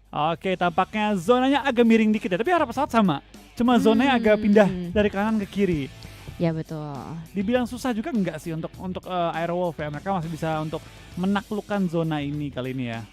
Oke, tampaknya zonanya agak miring dikit ya, tapi arah pesawat sama. Cuma zonanya agak pindah dari kanan ke kiri. Ya betul. Dibilang susah juga enggak sih untuk Airwolf ya. Mereka masih bisa untuk menaklukkan zona ini kali ini ya.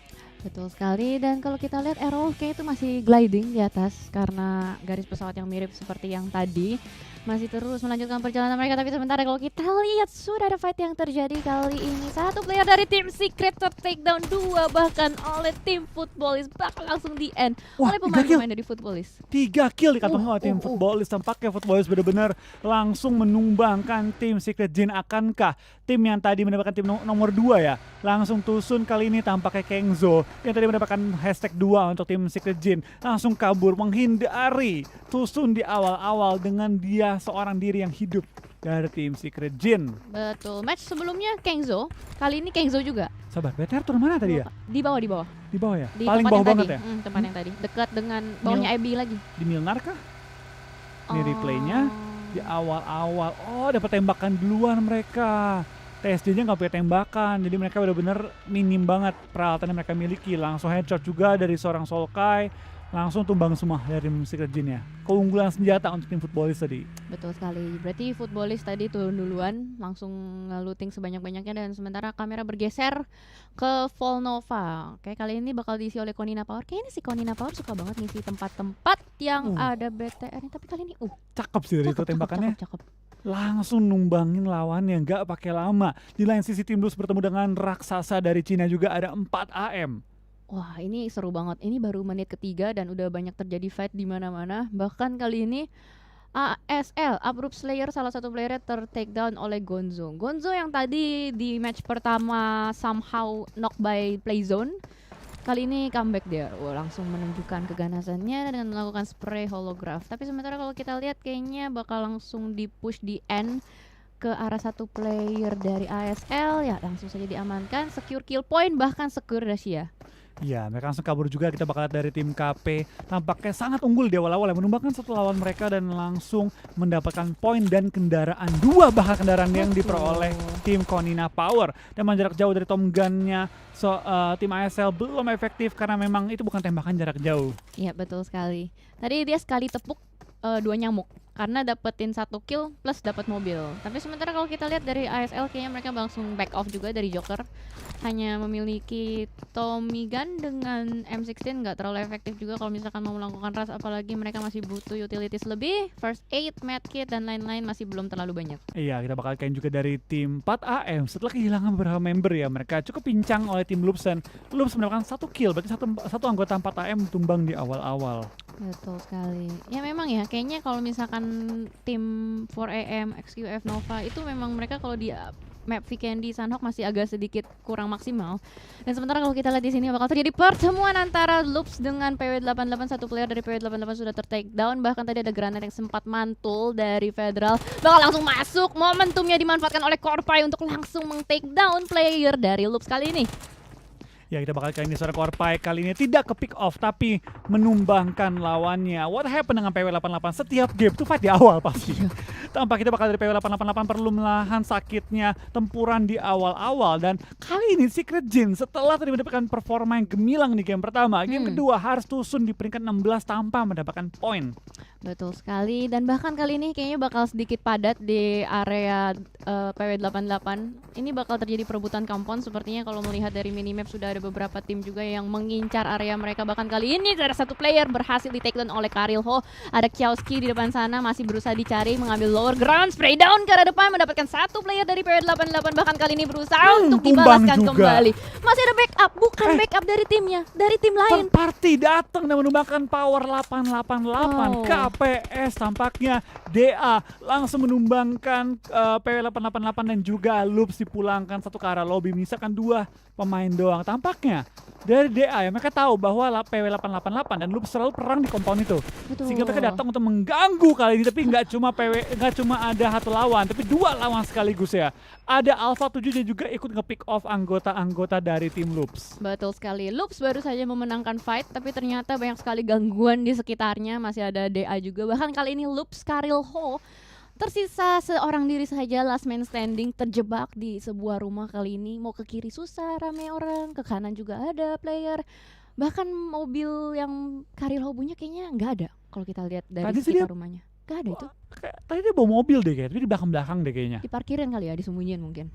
Betul sekali, dan kalau kita lihat Airwolf kayak itu masih gliding di atas karena garis pesawat yang mirip seperti yang tadi. Masih terus melanjutkan perjalanan mereka, tapi sementara kalau kita lihat sudah ada fight yang terjadi kali ini. Satu player dari tim Secret take down, dua bahkan oleh tim Footballist, bahkan langsung di end oleh pemain-pemain dari Footballist. 3 kill dikantongin oleh tim Footballist. Tampaknya Footballist benar-benar langsung menumbangkan tim Secret Jin. Akankah tim yang tadi mendapatkan tim nomor 2 ya langsung tusun kali ini? Tampaknya Kengzo yang tadi mendapatkan hashtag 2 untuk tim Secret Jin langsung kabur menghindari tusun di awal-awal dengan dia seorang diri yang hidup dari tim Secret Jin. Betul, match sebelumnya Kengzo, kali ini Kengzo juga. Sabar, BTR turun mana tadi ya? Di bawah. Di bawah ya? Di Paling tempat bawah yang banget tadi. ya? Tempat yang tadi, dekat dengan bawahnya Abby lagi. Di Milnar kah? Ini replaynya di awal-awal. Oh, dapat tembakan duluan mereka. TSD-nya nggak punya tembakan, jadi mereka benar-benar minim banget peralatan yang mereka miliki. Langsung headshot juga dari seorang Solkai, langsung tumbang semua dari tim Secret Jin ya. Keunggulan senjata untuk tim Footballist tadi. Betul sekali, berarti Footballist tadi turun duluan, langsung nge-looting sebanyak-banyaknya, dan sementara kamera bergeser ke Volnova. Oke, kali ini bakal diisi oleh Konina Power. Kayaknya si Konina Power suka banget ngisi tempat-tempat yang ada BTR ini, tapi kali ini cakep sih dari itu tembakannya. Cakep. Langsung numbangin lawannya, nggak pakai lama. Di lain sisi tim Blues bertemu dengan raksasa dari Cina juga, ada 4 AM. Wah, ini seru banget. Ini baru menit ketiga dan udah banyak terjadi fight di mana-mana. Bahkan kali ini ASL, Abrupt Slayer, salah satu playernya take down oleh Gonzo. Gonzo yang tadi di match pertama somehow knock by Playzone, kali ini comeback dia. Langsung menunjukkan keganasannya dengan melakukan spray holograph. Tapi sementara kalau kita lihat kayaknya bakal langsung di-push di end ke arah satu player dari ASL. Ya, langsung saja diamankan, secure kill point, bahkan secure Dacia. Iya, mereka langsung kabur juga. Kita bakal lihat dari tim KP tampaknya sangat unggul di awal-awal ya, menumbangkan satu lawan mereka dan langsung mendapatkan poin dan kendaraan. 2 bahkan kendaraan yang diperoleh tim Konina Power. Dan jarak jauh dari Tom Gun-nya tim ASL belum efektif karena memang itu bukan tembakan jarak jauh. Iya, betul sekali. Tadi dia sekali tepuk 2 nyamuk karena dapetin 1 kill plus dapat mobil. Tapi sementara kalau kita lihat dari ASL kayaknya mereka langsung back off juga dari Joker. Hanya memiliki Tommy Gun dengan M16, nggak terlalu efektif juga kalau misalkan mau melakukan rush, apalagi mereka masih butuh utilities lebih, first aid, medkit, dan lain-lain masih belum terlalu banyak. Iya, kita bakal kain juga dari tim 4AM. Setelah kehilangan beberapa member ya, mereka cukup pincang oleh tim Loops, dan Loops mendapatkan 1 kill, berarti satu anggota 4AM tumbang di awal-awal. Betul sekali. Ya memang ya, kayaknya kalau misalkan tim 4AM, XQF Nova itu memang mereka kalau di map Vikendi Sunhawk masih agak sedikit kurang maksimal. Dan sementara kalau kita lihat di sini bakal terjadi pertemuan antara Loops dengan PW88. Satu player dari PW88 sudah ter-take down. Bahkan tadi ada granat yang sempat mantul dari Federal, bakal langsung masuk. Momentumnya dimanfaatkan oleh Korpai untuk langsung meng-take down player dari Loops kali ini. Ya, kita bakal kali ini seorang Korpai kali ini tidak ke pick off tapi menumbangkan lawannya. What happened dengan PW88? Setiap game tuh fight di awal pasti. Tampak kita bakal dari PW888 perlu menahan sakitnya tempuran di awal-awal, dan kali ini Secret Jin setelah tadi mendapatkan performa yang gemilang di game pertama, game kedua harus tusun di peringkat 16 tanpa mendapatkan poin. Betul sekali, dan bahkan kali ini kayaknya bakal sedikit padat di area PW88. Ini bakal terjadi perebutan kampon sepertinya. Kalau melihat dari minimap sudah ada beberapa tim juga yang mengincar area mereka. Bahkan kali ini ada satu player berhasil di take down oleh Karil Ho. Ada Kiowski di depan sana masih berusaha dicari, mengambil lower ground, spray down ke arah depan, mendapatkan satu player dari PW88. Bahkan kali ini berusaha untuk dibalaskan kembali. Masih ada backup, bukan backup dari timnya, dari tim lain. Third party datang dan menumbangkan power 888. KPS tampaknya DA langsung menumbangkan PW888 dan juga Loops dipulangkan satu ke arah lobby, menyisakan 2 pemain doang. Tampaknya dari DA ya, mereka tahu bahwa PW888 dan Loops selalu perang di compound itu. Betul. Sehingga mereka datang untuk mengganggu kali ini, tapi nggak cuma ada 1 lawan, tapi 2 lawan sekaligus ya. Ada Alpha 7 juga ikut nge-pick off anggota-anggota dari tim Loops. Betul sekali. Loops baru saja memenangkan fight, tapi ternyata banyak sekali gangguan di sekitarnya. Masih ada DA juga. Bahkan kali ini Loops Karil Ho tersisa seorang diri saja, last man standing, terjebak di sebuah rumah kali ini. Mau ke kiri susah, rame orang, ke kanan juga ada player. Bahkan mobil yang Karilho punya kayaknya nggak ada kalau kita lihat dari Tadi sih sekitar rumahnya. Nggak ada itu. Tadi dia bawa mobil deh kayak, tapi di belakang-belakang deh kayaknya. Diparkirin kali ya, disembunyiin mungkin.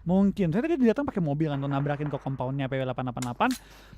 Mungkin. Saya tadi dia datang pakai mobil kan untuk nabrakin ke compoundnya PW888.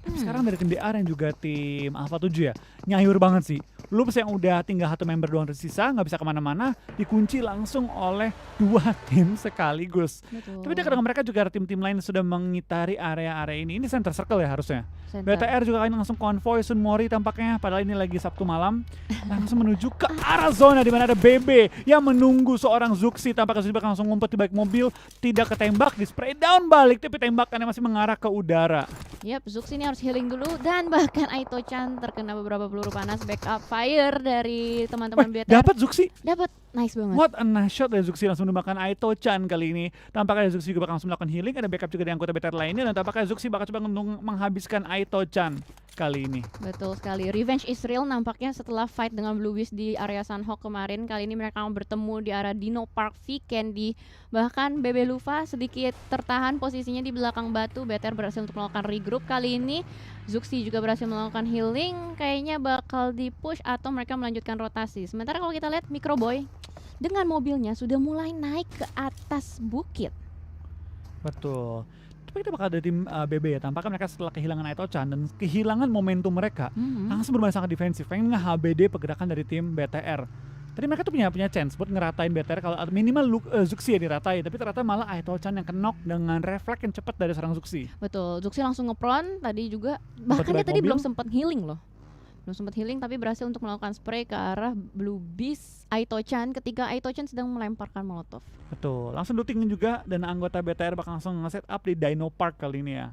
Tapi sekarang dari tim DR yang juga tim Alpha 7 ya, nyayur banget sih. Loops yang udah tinggal 1 member doang tersisa, nggak bisa kemana-mana, dikunci langsung oleh 2 tim sekaligus. Betul. Tapi dia kadang mereka juga ada tim-tim lain yang sudah mengitari area-area ini. Ini center circle ya harusnya. Center. BTR juga kan langsung konvoy Sun Mori tampaknya, padahal ini lagi Sabtu malam, langsung menuju ke arah zona di mana ada BB yang menunggu seorang Zuxi. Tampaknya Zuxi bakal langsung ngumpet di balik mobil, tidak ketembak, di spray down balik, tapi tembakannya masih mengarah ke udara. Yap, Zuxi ini harus healing dulu dan bahkan Aito-chan terkena beberapa peluru panas backup fire dari teman-teman BTR. Dapat Zuxi. Dapat, nice banget. What a nice shot dari Zuxi, langsung menembakkan Aito-chan kali ini. Tampaknya Zuxi juga bakal langsung melakukan healing, ada backup juga dari anggota BTR lainnya, dan tampaknya Zuxi bakal coba menghabiskan Aito-chan kali ini. Betul sekali. Revenge is real nampaknya setelah fight dengan Blue Beast di area Sunhawk kemarin. Kali ini mereka akan bertemu di area Dino Park Vikendi. Bahkan BB Lufa sedikit tertahan posisinya di belakang batu. BTR berhasil untuk melakukan regroup. Kali ini Zuxi juga berhasil melakukan healing. Kayaknya bakal di-push atau mereka melanjutkan rotasi. Sementara kalau kita lihat Microboy dengan mobilnya sudah mulai naik ke atas bukit. Betul. Tapi kita bakal ada tim BB ya, tampaknya mereka setelah kehilangan Aito-chan dan kehilangan momentum mereka, langsung bermain sangat defensif, pengen nge-HBD pergerakan dari tim BTR. Tadi mereka tuh punya chance buat ngeratain BTR, kalau minimal Zuxi ya diratai, tapi ternyata malah Aito-chan yang kenok dengan refleks yang cepat dari seorang Zuxi. Betul, Zuxi langsung ngepron tadi juga, bahkan dia tadi mobil. belum sempat healing loh. Belum sempat healing tapi berhasil untuk melakukan spray ke arah Blue Beast Aito-chan ketika Aito-chan sedang melemparkan molotov. Betul, langsung looting juga dan anggota BTR bakal langsung nge-set up di Dino Park kali ini ya.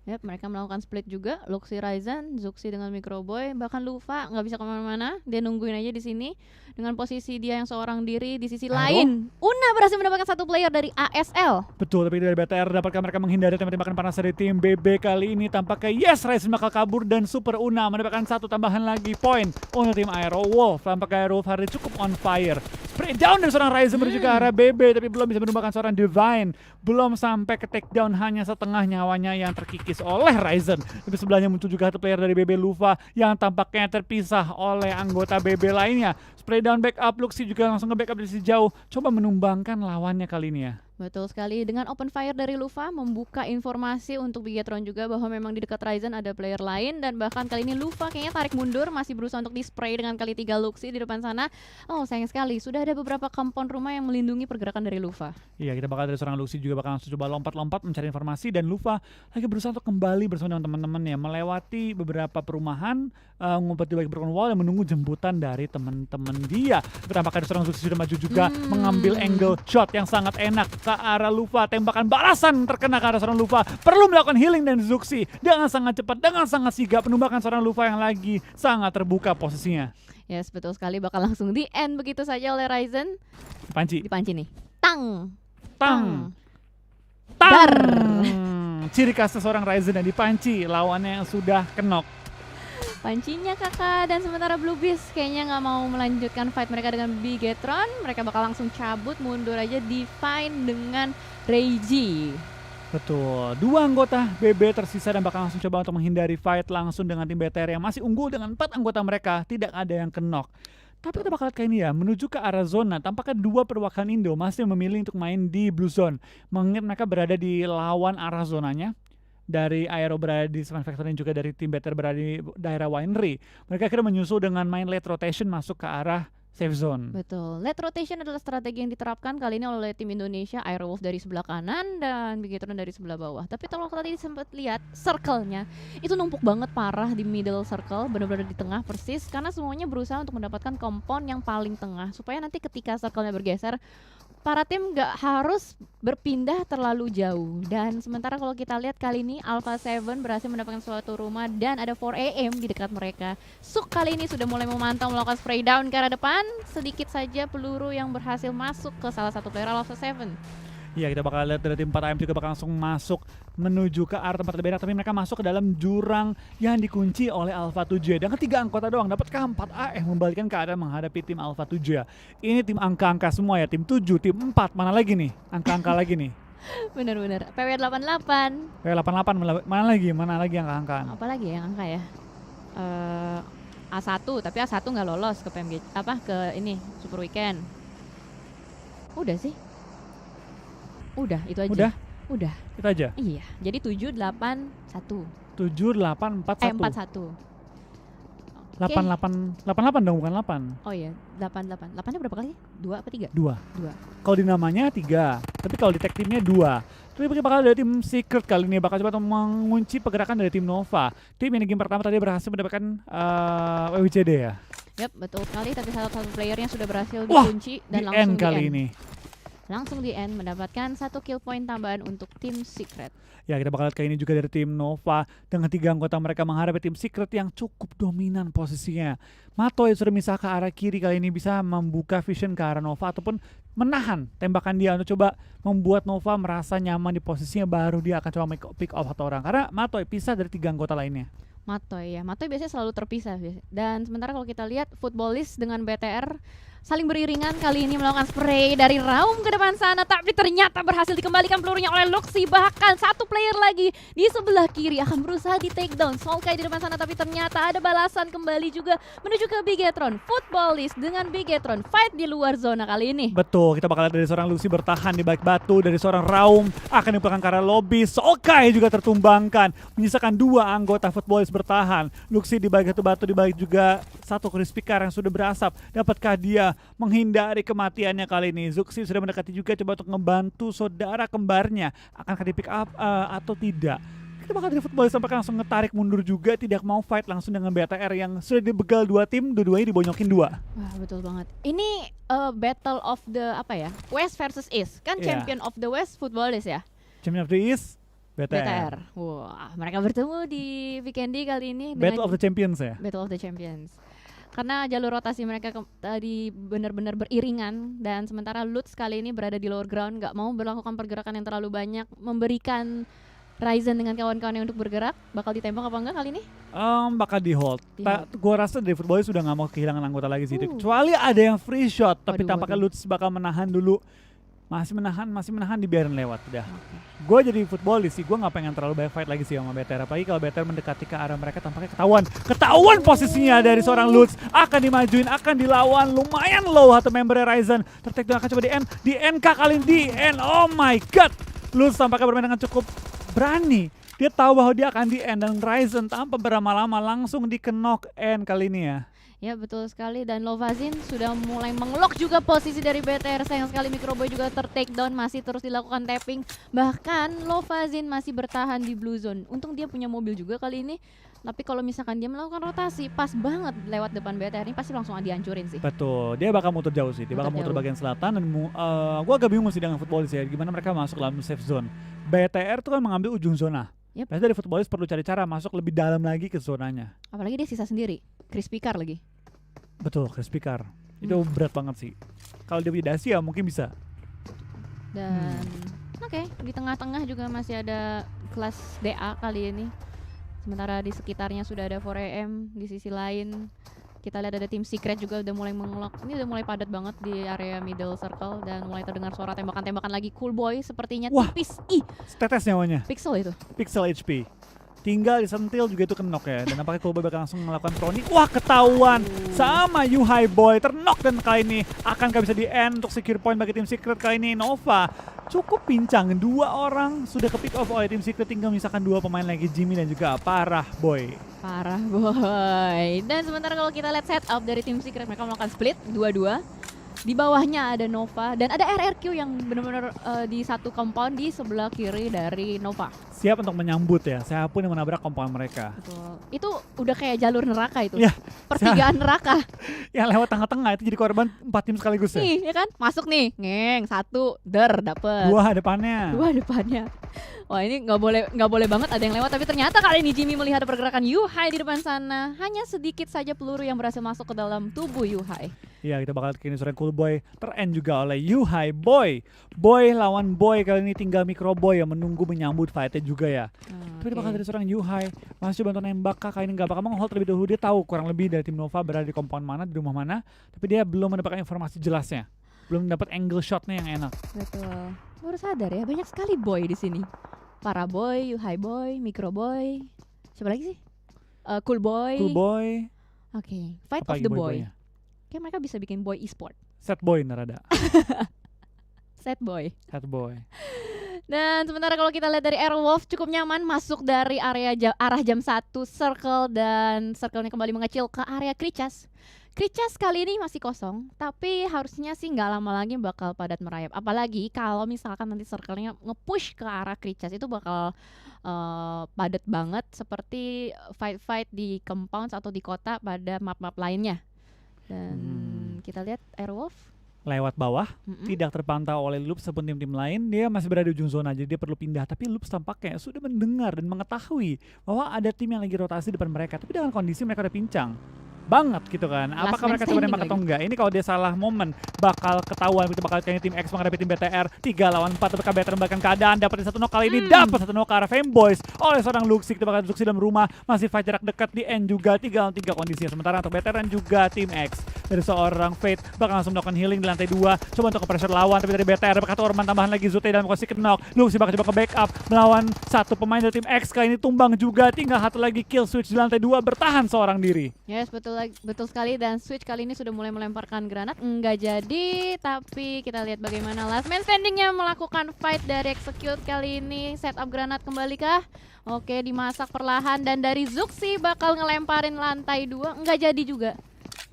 Yap, mereka melakukan split juga. Luxi Ryzen, Zuxi dengan Microboy, bahkan Lufa nggak bisa kemana-mana. Dia nungguin aja di sini dengan posisi dia yang seorang diri di sisi lain. Una berhasil mendapatkan 1 player dari ASL. Betul, tapi dari BTR dapatkah mereka menghindari tembakan panas dari tim BB kali ini? Tampaknya yes, Ryzen bakal kabur dan Super Una mendapatkan 1 tambahan lagi poin untuk tim Aero Wolf. Tampaknya Aero Wolf hari ini cukup on fire. Spray down dari seorang Ryzen menuju ke arah BB, tapi belum bisa menumbangkan seorang Divine. Belum sampai ke takedown, hanya setengah nyawanya yang terkikis oleh Ryzen. Tapi sebelahnya muncul juga 1 player dari BB Lufa yang tampaknya terpisah oleh anggota BB lainnya. Spray down backup, Luxi juga langsung nge-backup dari sisi jauh. Coba menumbangkan lawannya kali ini ya. Betul sekali, dengan open fire dari Lufa membuka informasi untuk Bigetron juga bahwa memang di dekat Ryzen ada player lain, dan bahkan kali ini Lufa kayaknya tarik mundur, masih berusaha untuk di-spray dengan kali 3 Luxi di depan sana. Oh sayang sekali, sudah ada beberapa compound rumah yang melindungi pergerakan dari Lufa. Iya, kita bakal dari seorang Luxi juga bakal langsung coba lompat-lompat mencari informasi, dan Lufa lagi berusaha untuk kembali bersama dengan teman-temannya, melewati beberapa perumahan, ngumpet di balik broken wall dan menunggu jemputan dari teman-teman dia. Tampaknya ada seorang Luxi sudah maju juga mengambil angle shot yang sangat enak ke arah Lufa. Tembakan balasan terkena ke arah seorang Lufa. Perlu melakukan healing dan Zuxi dengan sangat cepat, dengan sangat sigap menumbakan seorang Lufa yang lagi sangat terbuka posisinya. Yes, betul sekali, bakal langsung di end begitu saja oleh Ryzen. Panci. Dipanci nih. Tang. Tang. Dar. Ciri khas seorang Ryzen yang dipanci lawannya yang sudah kenok. Pancinya kakak, dan sementara Blue Beast kayaknya nggak mau melanjutkan fight mereka dengan Bigetron. Mereka bakal langsung cabut, mundur aja Divine dengan Reiji. Betul, 2 anggota BB tersisa dan bakal langsung coba untuk menghindari fight langsung dengan tim BTR yang masih unggul dengan 4 anggota mereka, tidak ada yang kenok. Tapi kita bakal kayak ini ya, menuju ke arah zona. Tampaknya 2 perwakilan Indo masih memilih untuk main di Blue Zone, mengingat mereka berada di lawan arah zonanya. Dari Aero berada di Seven Factory dan juga dari tim BTR berada di daerah Winery. Mereka akhirnya menyusul dengan main late rotation masuk ke arah safe zone. Betul, late rotation adalah strategi yang diterapkan kali ini oleh tim Indonesia. Aerowolf dari sebelah kanan dan Bigetron dari sebelah bawah. Tapi kalau tadi sempat lihat circle-nya itu numpuk banget parah di middle circle, benar-benar di tengah persis, karena semuanya berusaha untuk mendapatkan compound yang paling tengah supaya nanti ketika circle-nya bergeser, para tim nggak harus berpindah terlalu jauh. Dan sementara kalau kita lihat kali ini Alpha 7 berhasil mendapatkan suatu rumah dan ada 4 AM di dekat mereka. Suk kali ini sudah mulai memantau melakukan spray down ke arah depan. Sedikit saja peluru yang berhasil masuk ke salah satu player Alpha 7. Iya, kita bakal lihat dari tim 4AM juga bakal langsung masuk menuju ke arah tempat lebih enak, tapi mereka masuk ke dalam jurang yang dikunci oleh Alpha 7. Dan ketiga anggota doang, dapatkah 4AM membalikkan keadaan menghadapi tim Alpha 7? Ini tim angka-angka semua ya, tim 7, tim 4, mana lagi nih? Angka-angka lagi nih. Bener-bener. PW 88. PW88 mana lagi yang keangkaan? Apalagi ya yang angka ya? A1, tapi A1 nggak lolos ke PMG ke ini Super Weekend. Udah sih. Udah, itu aja. Udah. Itu aja. Iya. Jadi 781. 7841. 41. 88 dong, bukan 8. Oh iya, 88. 8-nya berapa kali? 2 apa 3? 2. 2. Kalau di namanya 3, tapi kalau di tag timnya 2. Tapi bakal dari tim Secret kali ini bakal coba mengunci pergerakan dari tim Nova. Tim yang di game pertama tadi berhasil mendapatkan WWJD ya. Yap, betul sekali. Tapi satu playernya sudah berhasil Wah, dikunci dan di langsung end kali di end. ini. Langsung di end mendapatkan 1 kill point tambahan untuk tim Secret. Ya, kita bakal lihat kali ini juga dari tim Nova dengan 3 anggota mereka menghadapi tim Secret yang cukup dominan posisinya. Matoy sudah misah ke arah kiri kali ini bisa membuka vision ke arah Nova ataupun menahan tembakan dia untuk coba membuat Nova merasa nyaman di posisinya, baru dia akan coba pick off satu orang karena Matoy pisah dari 3 anggota lainnya. Matoy biasanya selalu terpisah. Dan sementara kalau kita lihat Footballist dengan BTR saling beriringan kali ini melakukan spray dari Raum ke depan sana, tapi ternyata berhasil dikembalikan pelurunya oleh Luxi. Bahkan satu player lagi di sebelah kiri akan berusaha di take down Solkai di depan sana, tapi ternyata ada balasan kembali juga menuju ke Bigetron. Footballist dengan Bigetron fight di luar zona kali ini. Betul, kita bakal lihat dari seorang Luxi bertahan di balik batu, dari seorang Raum akan dipulangkan ke arah lobby. Solkai juga tertumbangkan, menyisakan 2 anggota Footballist bertahan. Luxi di balik batu, di balik juga satu crispy car yang sudah berasap. Dapatkah dia menghindari kematiannya kali ini? Zuxi sudah mendekati juga coba untuk ngebantu saudara kembarnya. Akankah di pick up atau tidak? Kita bakal dari Footballist sampai langsung ngetarik mundur juga, tidak mau fight langsung dengan BTR yang sudah dibegal 2 tim, dua-duanya dibonyokin 2. Wah, betul banget. Ini battle of the West versus East. Kan Yeah. champion of the West Footballist ya? Champion of the East, BTR. Wah, mereka bertemu di Weekendy kali ini Battle of the Champions ya? Battle of the Champions. Karena jalur rotasi mereka tadi benar-benar beriringan, dan sementara Lutz kali ini berada di lower ground, nggak mau melakukan pergerakan yang terlalu banyak, memberikan Ryzen dengan kawan-kawannya untuk bergerak. Bakal ditembak apa enggak kali ini? Bakal di hold. Di hold. Gua rasa dari Footballist sudah nggak mau kehilangan anggota lagi sih. Kecuali ada yang free shot, tapi Waduh, tampaknya waduh. Lutz bakal menahan dulu. Masih menahan dibiarin lewat udah. Gue jadi Footballist sih, gue nggak pengen terlalu banyak fight lagi sih sama BTR. Apalagi kalau BTR mendekati ke arah mereka, tampaknya ketahuan posisinya dari seorang Lutz. Akan dimajuin, akan dilawan, lumayan low atau member Ryzen. Tertek akan coba di NK kali ini, di end. Oh my god, Lutz tampaknya bermain dengan cukup berani. Dia tahu bahwa dia akan di end, dan Ryzen tanpa berlama-lama langsung di-knock end kali ini ya. Ya, betul sekali. Dan Lovazin sudah mulai mengelok juga posisi dari BTR. Sayang sekali Microboy juga ter-take down, masih terus dilakukan tapping. Bahkan Lovazin masih bertahan di blue zone. Untung dia punya mobil juga kali ini. Tapi kalau misalkan dia melakukan rotasi pas banget lewat depan BTR, ini pasti langsung dihancurin sih. Betul, dia bakal muter jauh sih. Dia bakal muter bagian selatan, dan gue agak bingung sih dengan Footballist ya, gimana mereka masuk dalam safe zone. BTR tuh kan mengambil ujung zona. Yep. Biasanya dari Footballist perlu cari cara masuk lebih dalam lagi ke zonanya. Apalagi dia sisa sendiri, Crispy Car lagi. Betul, crispy car. Itu berat banget sih. Kalau dia punya dasi ya mungkin bisa. Dan oke, di tengah-tengah juga masih ada kelas DA kali ini. Sementara di sekitarnya sudah ada 4AM. Di sisi lain kita lihat ada tim Secret juga udah mulai mengelok. Ini udah mulai padat banget di area middle circle, dan mulai terdengar suara tembakan-tembakan lagi. Cool Boy sepertinya tipis. Tetes nyawanya. Pixel itu. Pixel HP. Tinggal disentil juga itu kenok ya. Dan nampaknya Cool Boy bakal langsung melakukan proni. Wah, ketahuan sama Yuhai Boy. Ternok, dan kali ini akankah bisa di end untuk secure point bagi tim Secret kali ini. Nova cukup pincang. 2 orang sudah ke pick off oleh tim Secret. Tinggal misalkan 2 pemain lagi, Jimmy dan juga Parah Boy. Parah Boy. Dan sementara kalau kita lihat setup dari tim Secret, mereka melakukan split 2-2. Di bawahnya ada Nova dan ada RRQ yang benar-benar di satu compound di sebelah kiri dari Nova. Siap untuk menyambut ya, siapapun yang menabrak compound mereka. Betul. Itu udah kayak jalur neraka itu. Ya, pertigaan neraka. Yang lewat tengah-tengah itu jadi korban 4 tim sekaligus ya. Nih, ya kan? Masuk nih. Ngeng, 1 dapet. 2 depannya. 2 depannya. Wah, ini nggak boleh banget ada yang lewat, tapi ternyata kali ini Jimmy melihat pergerakan Yuhai di depan sana. Hanya sedikit saja peluru yang berhasil masuk ke dalam tubuh Yuhai. Iya, kita bakal kini seorang Cool Boy ter-end juga oleh Yuhai Boy. Boy lawan Boy, kali ini tinggal Micro Boy yang menunggu menyambut fight-nya juga ya. Tapi bakal dari seorang Yuhai masih bantu nembak, kali ini nggak bakal meng-hold terlebih dahulu. Dia tahu kurang lebih dari tim Nova berada di compound mana, di rumah mana, tapi dia belum mendapatkan informasi jelasnya. Belum dapat angle shotnya yang enak. Betul. Baru sadar ya, banyak sekali boy di sini. Para boy, high boy, micro boy. Siapa lagi sih? Cool boy. Cool boy. Oke, fight Apa of lagi the boy. boy-boynya? Kayak mereka bisa bikin boy e-sport. Set boy narada. Sad boy. Set boy. Dan sementara kalau kita lihat dari Airwolf cukup nyaman masuk dari area arah jam 1 circle dan circle-nya kembali mengecil ke area Krichas. Krichas kali ini masih kosong, tapi harusnya sih nggak lama lagi bakal padat merayap. Apalagi kalau misalkan nanti circle-nya nge-push ke arah Krichas itu bakal padat banget seperti fight-fight di compounds atau di kota pada map-map lainnya. Dan kita lihat Airwolf Lewat bawah, tidak terpantau oleh Loops ataupun tim-tim lain, dia masih berada di ujung zona, jadi dia perlu pindah. Tapi Loops tampaknya sudah mendengar dan mengetahui bahwa ada tim yang lagi rotasi di depan mereka, tapi dengan kondisi mereka udah pincang banget gitu kan. Last Apakah man mereka coba nembak standing atau enggak? Ini kalau dia salah momen bakal ketahuan, kita bakal kayaknya tim X menghadapi tim BTR 3 lawan 4, tapi BTR memberikan keadaan dapetin satu knock kali ini, dapat satu knock ke arah Femboys oleh seorang Luxi. Kita bakal Luxi dalam rumah, masih fight jarak dekat di end juga 3 lawan 3 kondisinya. Sementara untuk BTR dan juga tim X dari seorang Fate bakal langsung melakukan healing di lantai 2, coba untuk pressure lawan, tapi dari BTR dapat Orman tambahan lagi Zute dalam posisi knock. Luxi bakal coba ke backup melawan satu pemain dari tim X, kali ini tumbang juga, tinggal satu lagi kill switch di lantai 2, bertahan seorang diri. Yes, betul sekali. Dan Switch kali ini sudah mulai melemparkan granat. Enggak jadi, tapi kita lihat bagaimana last man standingnya melakukan fight dari Execute kali ini. Setup granat kembali kah? Oke, dimasak perlahan. Dan dari Zuxi bakal ngelemparin lantai 2. Enggak jadi juga.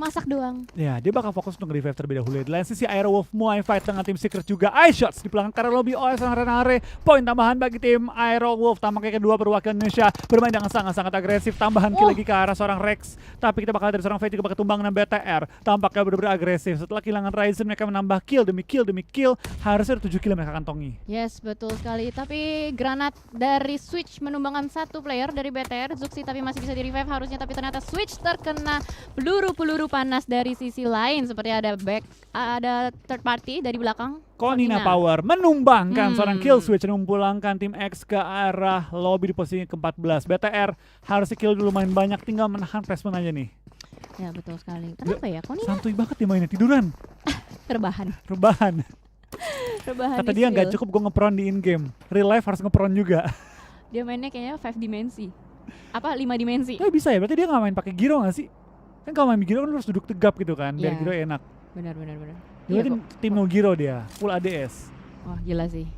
Masak doang. Ya, dia bakal fokus untuk revive terlebih dahulu. Di lain sisi Airwolf mulai fight dengan tim Secret juga. Shots di belakang karena lobby oleh seorang Renare. Poin tambahan bagi tim Airwolf. Tampaknya kedua perwakilan Indonesia bermain dengan sangat-sangat agresif. Tambahan kill lagi ke arah seorang Rex. Tapi kita bakal dari seorang Fate juga bakal tumbang dengan BTR. Tampaknya benar-benar agresif. Setelah kehilangan Ryzen, mereka menambah kill demi kill demi kill. Harusnya ada 7 kill mereka kantongi. Yes, betul sekali. Tapi granat dari Switch menumbangkan satu player dari BTR. Zuxi tapi masih bisa di-revive harusnya. Tapi ternyata Switch terkena peluru-peluru panas dari sisi lain, seperti ada third party dari belakang. Konina Power menumbangkan seorang kill switch dan memulangkan tim X ke arah lobby di posisi ke-14. BTR harus kill dulu main banyak, tinggal menahan placement aja nih. Ya betul sekali. Kenapa ya Konina santuy banget dia mainnya, tiduran. rebahan. Rebahan Kata Di dia nggak skill. cukup gue ngepron di in game, real life harus ngepron juga. Dia mainnya kayaknya 5 dimensi. Apa 5 dimensi? Tapi bisa ya, berarti dia nggak main pakai gyro nggak sih? Kan kalau main gyro kan harus duduk tegap gitu kan, biar Iya. gyro enak. Benar. Dia tim no gyro dia, full ADS. Wah gila sih.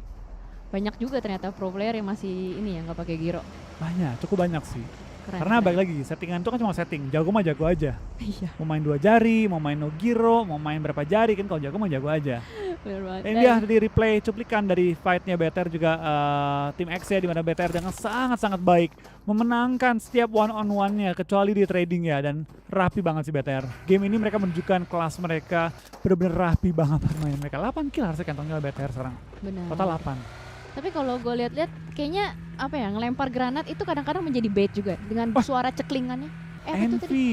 Banyak juga ternyata pro player yang masih ini ya nggak pakai gyro. Banyak, cukup banyak sih. Keren. Karena balik lagi, settingan itu kan cuma setting. Jago mah jago aja. Iya, Mau main 2 jari, mau main no gyro, mau main berapa jari, kan kalau jago mah jago aja. benar banget. Ini dia di replay cuplikan dari fightnya BTR juga tim X ya, di mana BTR dengan sangat-sangat baik memenangkan setiap one on one-nya kecuali di trading ya, dan rapi banget sih BTR. Game ini mereka menunjukkan kelas mereka, bener-bener rapi banget permainan mereka. 8 kill harusnya kantongnya BTR sekarang. Benar. Total 8. Tapi kalau gue lihat-lihat kayaknya apa ya, ngelempar granat itu kadang-kadang menjadi bait juga dengan suara ceklingannya. Itu tadi. Envy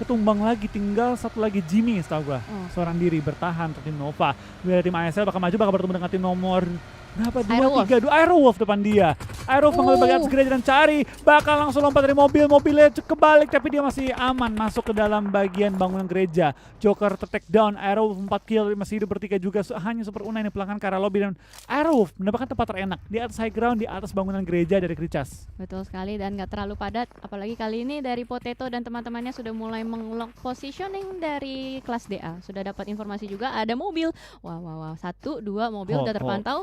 ketumbang lagi, tinggal satu lagi Jimmy setahu gua. Oh. Seorang diri bertahan untuk tim Nova. Dari tim ASL bakal maju, bakal bertemu dengan tim nomor berapa? 2, Airwolf. 3, 2. Airwolf depan dia. Airwolf mengambil bagian gereja dan cari. Bakal langsung lompat dari mobil. Mobilnya kebalik tapi dia masih aman masuk ke dalam bagian bangunan gereja. Joker ter-take down. Airwolf 4 kill, masih hidup bertiga juga. Hanya Super Unai yang pelanggan ke arah lobby, dan Airwolf mendapatkan tempat terenak di atas high ground, di atas bangunan gereja dari Krichas. Betul sekali, dan nggak terlalu padat. Apalagi kali ini dari Potato dan teman-temannya sudah mulai mengelok positioning dari kelas DA. Sudah dapat informasi juga ada mobil. Wow. 1, 2 mobil Hold, udah terpantau.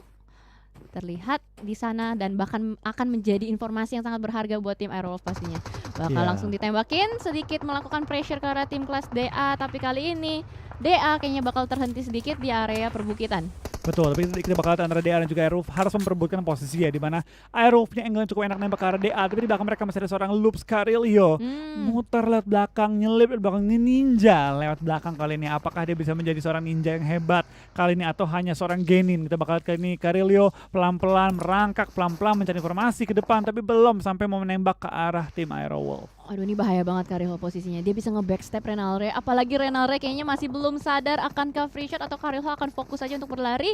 Terlihat di sana dan bahkan akan menjadi informasi yang sangat berharga buat tim Airwolf pastinya. Bakal Iya. langsung ditembakin, sedikit melakukan pressure ke arah tim kelas DA, tapi kali ini DA kayaknya bakal terhenti sedikit di area perbukitan. Betul, tapi kita bakal lihat antara DA dan juga Airwolf harus memperebutkan posisi ya, di mana Airwolfnya angle cukup enak nembak ke arah DA, tapi di belakang mereka masih ada seorang Loops Carilio. Muter lewat belakang, nyelip lewat belakang, ninja lewat belakang kali ini. Apakah dia bisa menjadi seorang ninja yang hebat kali ini atau hanya seorang genin? Kita bakal lihat kali ini Carilio pelan-pelan merangkak, pelan-pelan mencari informasi ke depan, tapi belum sampai mau menembak ke arah tim Airwolf. Aduh, ini bahaya banget Karilho posisinya. Dia bisa nge-backstep Renalre. Apalagi Renalre kayaknya masih belum sadar akankah free shot atau Karilho akan fokus aja untuk berlari.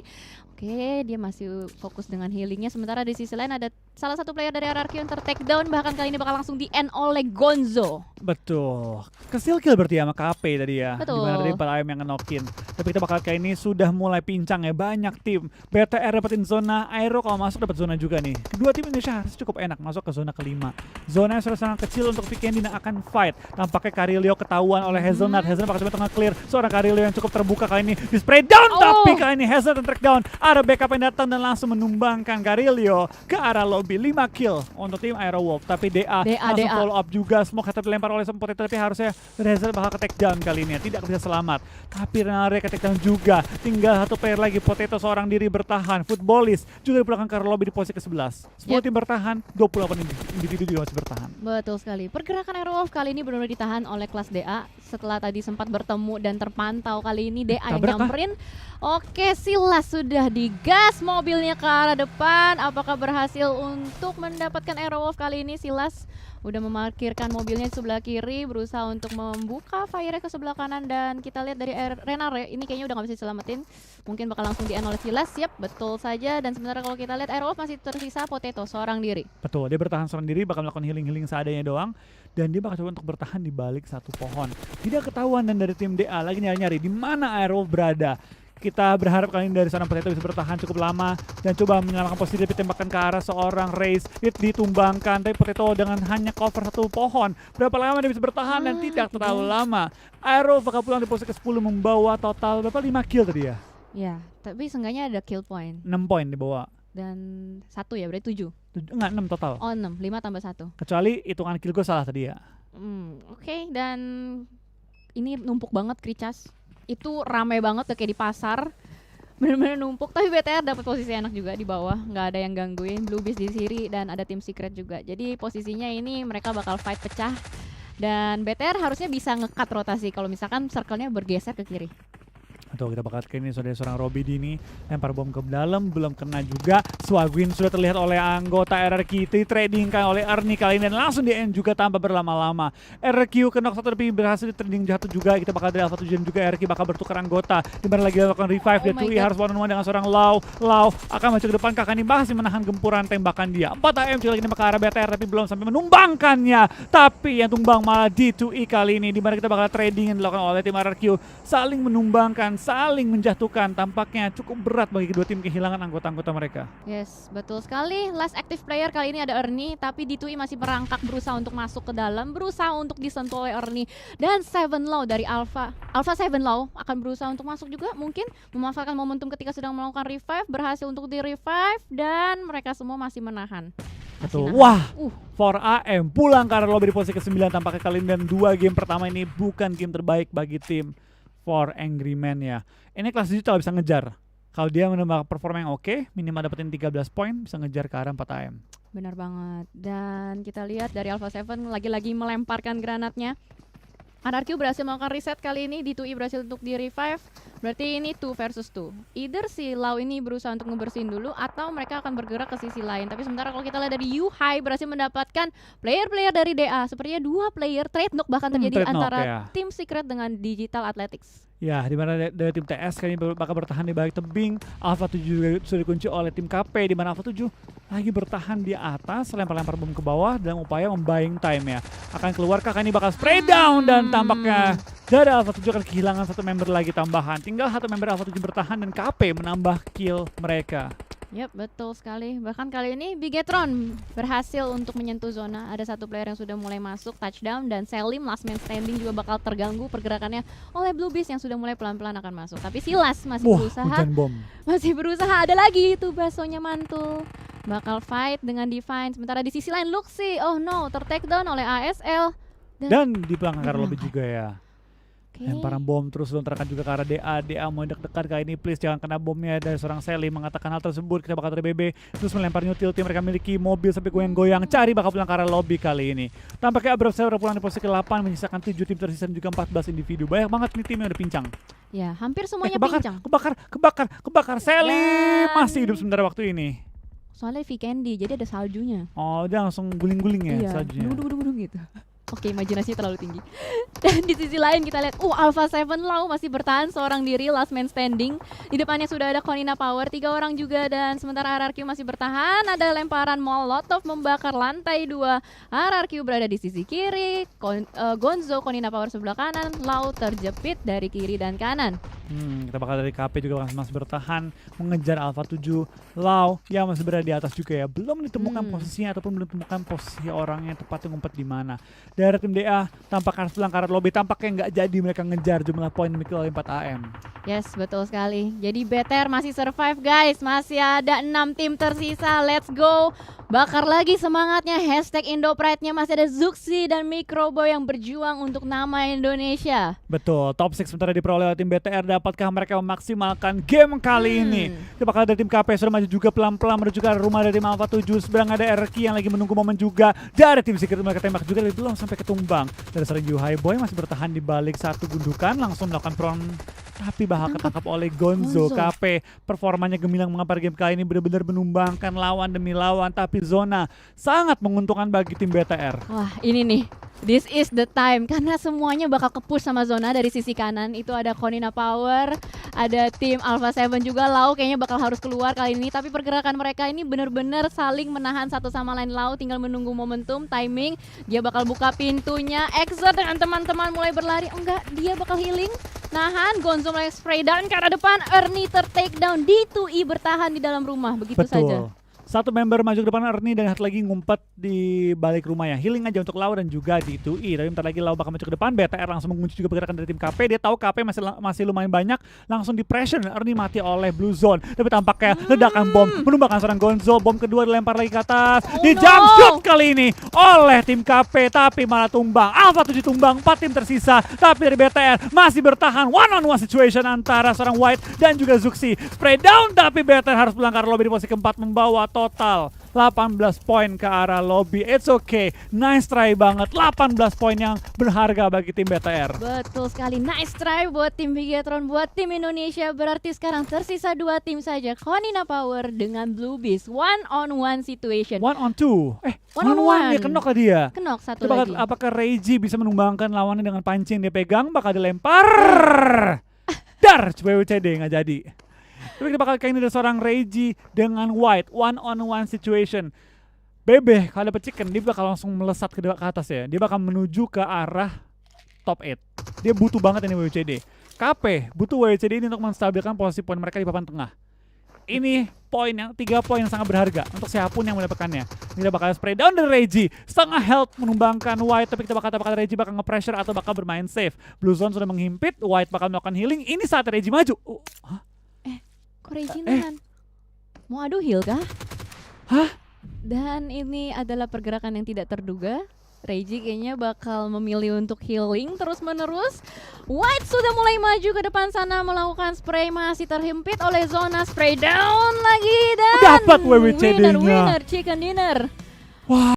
Oke, dia masih fokus dengan healingnya. Sementara di sisi lain ada salah satu player dari RRQ yang ter-takedown. Bahkan kali ini bakal langsung di-end oleh Gonzo. Betul. Kesil kill berarti ya sama KP tadi ya. Betul. Dimana tadi 4 AM yang ngenokin. Tapi kita bakal kali ini sudah mulai pincang ya. Banyak tim. BTR dapetin zona. Aero kalau masuk dapat zona juga nih. Kedua tim Indonesia harus cukup enak masuk ke zona kelima. Zona yang sudah sangat kecil untuk Vikendi akan fight. Tampaknya Karilio ketahuan oleh Hazelnut. Hazelnut bakal coba tengah clear. Seorang Karilio yang cukup terbuka kali ini di spray down. Tapi kali ini Hazelnut yang track down. Ada backup yang datang dan langsung menumbangkan Karilio ke arah lobby. 5 kill untuk tim Aerowolf. Tapi DA langsung follow up juga. Smoke head dilempar oleh Potato, tapi harusnya Hazelnut bakal ke take down kali ini. Tidak bisa selamat. Tapi Renalre ke take down juga. Tinggal satu player lagi. Potato seorang diri bertahan. Footballist juga dipulangkan ke arah lobby di posisi ke-11. 10 tim bertahan. 28 individu juga masih bertahan. Betul sekali. Pergerakan Aerowolf kali ini benar-benar ditahan oleh kelas DA. Setelah tadi sempat bertemu dan terpantau, kali ini DA yang nyamperin. Oke, Silas sudah digas mobilnya ke arah depan. Apakah berhasil untuk mendapatkan Aerowolf kali ini? Silas udah memarkirkan mobilnya di sebelah kiri, berusaha untuk membuka fire ke sebelah kanan, dan kita lihat dari Renalre ini kayaknya udah gak bisa diselamatin. Mungkin bakal langsung di-end oleh Silas. Yap, betul saja. Dan sementara kalau kita lihat Aerowolf masih tersisa Potato seorang diri. Betul, dia bertahan seorang diri, bakal melakukan healing-healing seadanya doang. Dan dia bakal coba untuk bertahan di balik satu pohon. Tidak ketahuan, dan dari tim DA lagi nyari-nyari di mana Aerowolf berada. Kita berharap kali ini dari seorang Potato bisa bertahan cukup lama dan coba menyelamatkan posisi, tapi tembakan ke arah seorang Raze. Hit ditumbangkan, tapi Potato dengan hanya cover satu pohon. Berapa lama dia bisa bertahan dan tidak terlalu lama. Aero bakal pulang di posisi ke-10 membawa total berapa 5 kill tadi ya? Ya, tapi seenggaknya ada kill point. 6 poin dibawa. Dan 1 ya, berarti 7. Enggak, 6 total. Oh, 6, 5 tambah 1. Kecuali hitungan kill gue salah tadi ya. Oke, dan ini numpuk banget Kricas. Itu rame banget tuh kayak di pasar, bener-bener numpuk. Tapi BTR dapat posisi enak juga di bawah, nggak ada yang gangguin. Blue Beast di kiri dan ada tim Secret juga. Jadi posisinya ini mereka bakal fight pecah, dan BTR harusnya bisa nge-cut rotasi kalau misalkan circle-nya bergeser ke kiri. Tuh kita bakal ke ini seorang Robby Dini lempar bom ke dalam, belum kena juga. Swagwin sudah terlihat oleh anggota RRQ, trading kan oleh Ernie kali ini dan langsung di-end juga tanpa berlama-lama. RRQ kenok satu tapi berhasil di trading jatuh juga. Kita bakal dari Alpha 7 dan juga RRQ bakal bertukar anggota. Dimana lagi melakukan revive, dia Tui harus one-on-one dengan seorang Lau akan maju ke depan. Kakak ini masih menahan gempuran tembakan dia. 4 AM juga lagi ke arah BTR tapi belum sampai menumbangkannya. Tapi yang tumbang malah D2E kali ini, dimana kita bakal trading yang dilakukan oleh tim RRQ, saling menumbangkan, saling menjatuhkan. Tampaknya cukup berat bagi kedua tim kehilangan anggota-anggota mereka. Yes, betul sekali. Last active player kali ini ada Ernie, tapi D2E masih merangkak berusaha untuk masuk ke dalam, berusaha untuk disentuh oleh Ernie. Dan 7 Law dari Alpha 7 Law akan berusaha untuk masuk juga, mungkin memanfaatkan momentum ketika sedang melakukan revive, berhasil untuk di-revive, dan mereka semua masih menahan. Betul. Wah, 4AM pulang ke arah lobby di posisi ke-9. Tampaknya kali ini, dan 2 game pertama ini bukan game terbaik bagi tim For Angry Man ya. Ini kelas digital bisa ngejar. Kalau dia menambah performa yang oke, minimal dapetin 13 poin, bisa ngejar ke arah 4 AM. Benar banget. Dan kita lihat dari Alpha 7 lagi-lagi melemparkan granatnya. RRQ berhasil melakukan reset kali ini, D2E berhasil untuk di-revive. Berarti ini 2 versus 2. Either si Lau ini berusaha untuk ngebersihin dulu, atau mereka akan bergerak ke sisi lain. Tapi sementara kalau kita lihat dari Yuhai berhasil mendapatkan player-player dari DA. Sepertinya 2 player trade knock bahkan terjadi antara tim Secret dengan Digital Athletics. Ya, di mana dari tim TS kali ini bakal bertahan di balik tebing. Alpha 7 juga sudah dikunci oleh tim KP, di mana Alpha 7 lagi bertahan di atas, lempar-lempar bom ke bawah dalam upaya membuying time ya. Akan keluar kakak ini bakal spray down, dan tampaknya dari Alpha 7 akan kehilangan satu member lagi tambahan. Tinggal satu member Alpha 7 bertahan dan KP menambah kill mereka. Yap, betul sekali. Bahkan kali ini Bigetron berhasil untuk menyentuh zona. Ada satu player yang sudah mulai masuk touchdown, dan Selim last man standing juga bakal terganggu pergerakannya oleh Blue Beast yang sudah mulai pelan-pelan akan masuk. Tapi Silas masih berusaha. Hujan bom. Masih berusaha. Ada lagi itu basonya mantul. Bakal fight dengan Divine. Sementara di sisi lain Luxi, oh no, ter-takedown oleh ASL. Dan di belakang lobby juga ya. Okay. Lemparan bom terus lontarkan juga ke arah DA. DA mau dekat-dekat kali ini, please jangan kena bomnya. Dari seorang Sally mengatakan hal tersebut. Kita bakal dari BB terus melempar utility. Mereka miliki mobil sampai goyang-goyang. Cari bakal pulang ke arah lobby kali ini. Tampaknya Abrams udah pulang di posisi ke-8, menyisakan 7 tim tersisa dan juga 14 individu. Banyak banget nih tim yang udah pincang. Ya, hampir semuanya pincang. Kebakar. Sally masih hidup sementara waktu ini. Soalnya Vikendi, jadi ada saljunya. Oh, dia langsung guling-guling ya saljunya. Iya, gitu. Oke, imajinasinya terlalu tinggi. Dan di sisi lain kita lihat, Alpha 7 Lau masih bertahan seorang diri, last man standing. Di depannya sudah ada Konina Power, 3 orang juga, dan sementara RRQ masih bertahan. Ada lemparan Molotov membakar lantai 2. RRQ berada di sisi kiri, Gonzo, Konina Power sebelah kanan, Lau terjepit dari kiri dan kanan. Kita bakal dari KP juga masih bertahan mengejar Alpha 7 Lau yang masih berada di atas juga ya. Belum ditemukan posisinya ataupun belum ditemukan posisi orangnya tepatnya ngumpet di mana. Dari tim DA tampak harus pulang ke arah lobby, tampaknya nggak jadi mereka ngejar jumlah poin dimiliki oleh 4 AM. Yes, betul sekali. Jadi BTR masih survive guys, masih ada 6 tim tersisa, let's go. Bakar lagi semangatnya, hashtag Indopride-nya masih ada Zuxi dan Microboy yang berjuang untuk nama Indonesia. Betul, top 6 sementara diperoleh oleh tim BTR. Dapatkah mereka memaksimalkan game kali ini? Kita bakal ada tim KP sudah maju juga pelan-pelan menuju ke rumah dari tim Alpha 7. Seberang ada RQ yang lagi menunggu momen juga. Dari tim Secret mereka tembak juga, tapi belum sampai ketumbang. Dari sering Yuhai Boy masih bertahan di balik satu gundukan, langsung melakukan front, tapi bakal ketangkap oleh Gonzo. KP performanya gemilang mengapa game kali ini benar-benar menumbangkan lawan demi lawan, tapi zona sangat menguntungkan bagi tim BTR. Wah, ini nih, this is the time, karena semuanya bakal kepush sama zona. Dari sisi kanan itu ada Konina Power, ada tim Alpha 7 juga. Lau kayaknya bakal harus keluar kali ini, tapi pergerakan mereka ini benar-benar saling menahan satu sama lain. Lau tinggal menunggu momentum, timing, dia bakal buka pintunya, Exert dengan teman-teman mulai berlari. Enggak, dia bakal healing, nahan, Gonzo mulai spray down ke arah depan, Ernie take down, D2E bertahan di dalam rumah, begitu saja. Satu member maju ke depan Ernie dan satu lagi ngumpet di balik rumahnya. Healing aja untuk Lau dan juga D2E. Tapi bentar lagi Lau bakal maju ke depan. BTR langsung mengunci juga pergerakan dari tim KP. Dia tahu KP masih lumayan banyak. Langsung di pressure dan Ernie mati oleh Blue Zone. Tapi tampaknya ledakan bom menumbangkan seorang Gonzo. Bom kedua dilempar lagi ke atas. Di jump shoot kali ini oleh tim KP. Tapi malah tumbang. Alpha 7 tumbang. 4 tim tersisa. Tapi dari BTR masih bertahan. One on one situation antara seorang White dan juga Zuxi. Spray down. Tapi BTR harus pulang ke arah lobby di posisi keempat. Membawa total 18 poin ke arah lobby. It's okay, nice try banget. 18 poin yang berharga bagi tim BTR. Betul sekali, nice try buat tim Bigetron, buat tim Indonesia. Berarti sekarang tersisa 2 tim saja, Konina Power dengan Blue Beast. One on one situation. One on two. One on one. Dia kenok lah dia. Kenok satu lagi. Apakah Reiji bisa menumbangkan lawannya dengan pancing dia pegang? Bakal dilempar. Dar, WWCD nggak jadi. Tapi kita bakal kayak ini ada seorang Reiji dengan White, one on one situation. Bebe kalau dapet chicken dia bakal langsung melesat ke atas ya. Dia bakal menuju ke arah top 8. Dia butuh banget ini WWCD. KP butuh WWCD ini untuk menstabilkan posisi poin mereka di papan tengah. Ini poin yang 3 poin yang sangat berharga untuk siapapun yang mendapatkannya. Kita bakal spray down dari Reiji, setengah health menumbangkan White. Tapi kita bakal Reiji bakal nge-pressure atau bakal bermain safe. Blue Zone sudah menghimpit, White bakal melakukan healing. Ini saat Reiji maju. Kok Reiji nahan? Mau adu heal kah? Hah? Dan ini adalah pergerakan yang tidak terduga. Reiji kayaknya bakal memilih untuk healing terus menerus. White sudah mulai maju ke depan sana melakukan spray, masih terhimpit oleh zona. Spray down lagi dan dapat WWCD-nya. Winner chicken dinner. Wah.